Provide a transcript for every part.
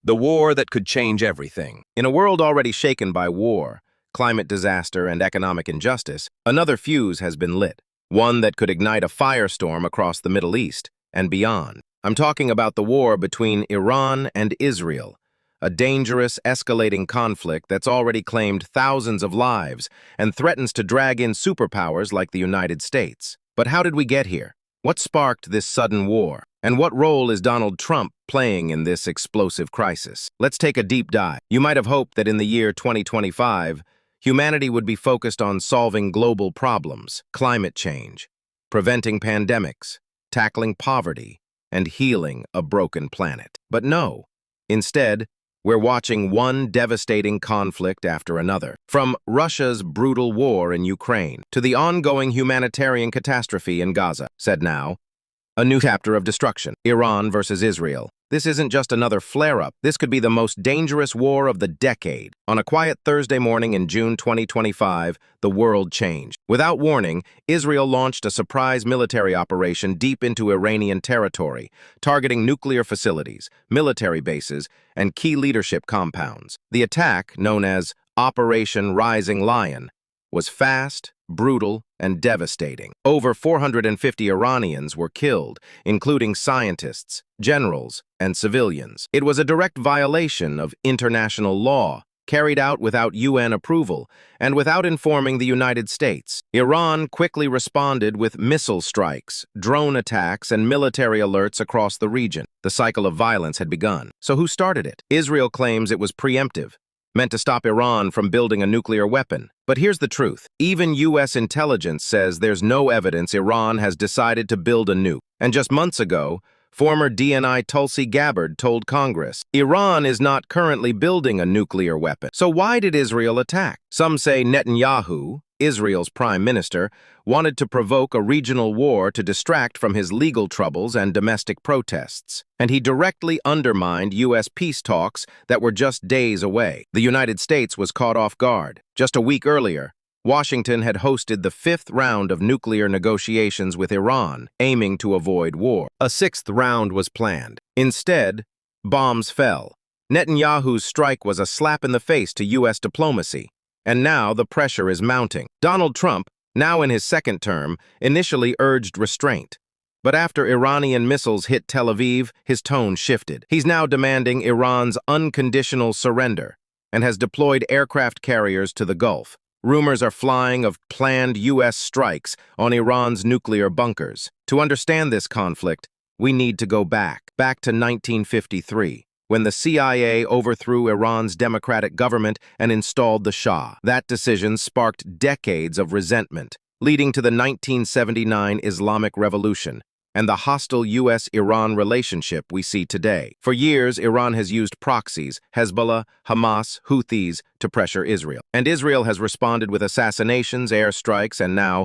The war that could change everything. In a world already shaken by war, climate disaster, and economic injustice, another fuse has been lit. One that could ignite a firestorm across the Middle East and beyond. I'm talking about the war between Iran and Israel, a dangerous, escalating conflict that's already claimed thousands of lives and threatens to drag in superpowers like the United States. But how did we get here? What sparked this sudden war? And what role is Donald Trump playing in this explosive crisis? Let's take a deep dive. You might have hoped that in the year 2025, humanity would be focused on solving global problems, climate change, preventing pandemics, tackling poverty, and healing a broken planet. But no. Instead, we're watching one devastating conflict after another. From Russia's brutal war in Ukraine to the ongoing humanitarian catastrophe in Gaza. Said now, a new chapter of destruction. Iran versus Israel. This isn't just another flare-up. This could be the most dangerous war of the decade. On a quiet Thursday morning in June 2025, the world changed. Without warning, Israel launched a surprise military operation deep into Iranian territory, targeting nuclear facilities, military bases, and key leadership compounds. The attack, known as Operation Rising Lion, was fast, brutal, and devastating. Over 450 Iranians were killed, including scientists, generals, and civilians. It was a direct violation of international law, carried out without UN approval and without informing the United States. Iran quickly responded with missile strikes, drone attacks, and military alerts across the region. The cycle of violence had begun. So who started it? Israel claims it was preemptive, meant to stop Iran from building a nuclear weapon. But here's the truth. Even U.S. intelligence says there's no evidence Iran has decided to build a nuke. And just months ago, former DNI Tulsi Gabbard told Congress, Iran is not currently building a nuclear weapon. So why did Israel attack? Some say Netanyahu, Israel's prime minister, wanted to provoke a regional war to distract from his legal troubles and domestic protests. And he directly undermined U.S. peace talks that were just days away. The United States was caught off guard. Just a week earlier, Washington had hosted the fifth round of nuclear negotiations with Iran, aiming to avoid war. A sixth round was planned. Instead, bombs fell. Netanyahu's strike was a slap in the face to U.S. diplomacy. And now the pressure is mounting. Donald Trump, now in his second term, initially urged restraint. But after Iranian missiles hit Tel Aviv, his tone shifted. He's now demanding Iran's unconditional surrender and has deployed aircraft carriers to the Gulf. Rumors are flying of planned U.S. strikes on Iran's nuclear bunkers. To understand this conflict, we need to go back to 1953. When the CIA overthrew Iran's democratic government and installed the Shah. That decision sparked decades of resentment, leading to the 1979 Islamic Revolution and the hostile U.S.-Iran relationship we see today. For years, Iran has used proxies, Hezbollah, Hamas, Houthis, to pressure Israel. And Israel has responded with assassinations, airstrikes, and now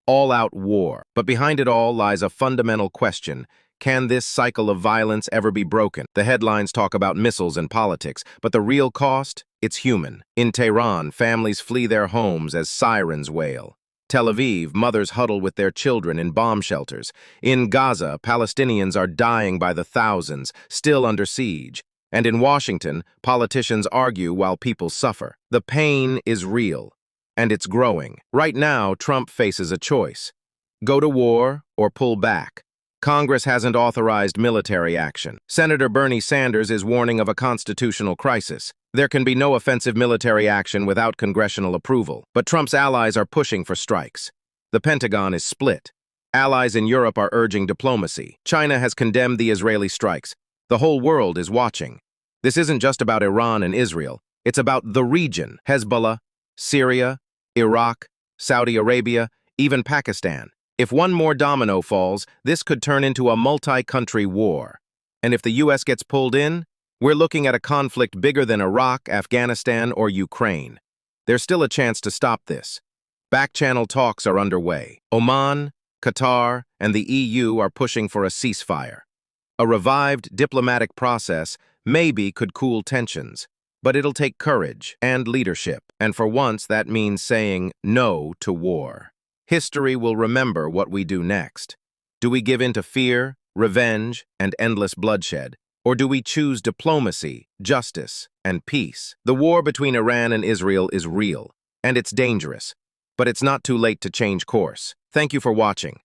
all-out war. But behind it all lies a fundamental question. Can this cycle of violence ever be broken? The headlines talk about missiles and politics, but the real cost? It's human. In Tehran, families flee their homes as sirens wail. Tel Aviv, mothers huddle with their children in bomb shelters. In Gaza, Palestinians are dying by the thousands, still under siege. And in Washington, politicians argue while people suffer. The pain is real, and it's growing. Right now, Trump faces a choice. Go to war or pull back. Congress hasn't authorized military action. Senator Bernie Sanders is warning of a constitutional crisis. There can be no offensive military action without congressional approval. But Trump's allies are pushing for strikes. The Pentagon is split. Allies in Europe are urging diplomacy. China has condemned the Israeli strikes. The whole world is watching. This isn't just about Iran and Israel. It's about the region. Hezbollah, Syria, Iraq, Saudi Arabia, even Pakistan. If one more domino falls, this could turn into a multi-country war. And if the U.S. gets pulled in, we're looking at a conflict bigger than Iraq, Afghanistan, or Ukraine. There's still a chance to stop this. Back-channel talks are underway. Oman, Qatar, and the EU are pushing for a ceasefire. A revived diplomatic process maybe could cool tensions, but it'll take courage and leadership. And for once, that means saying no to war. History will remember what we do next. Do we give in to fear, revenge, and endless bloodshed? Or do we choose diplomacy, justice, and peace? The war between Iran and Israel is real, and it's dangerous, but it's not too late to change course. Thank you for watching.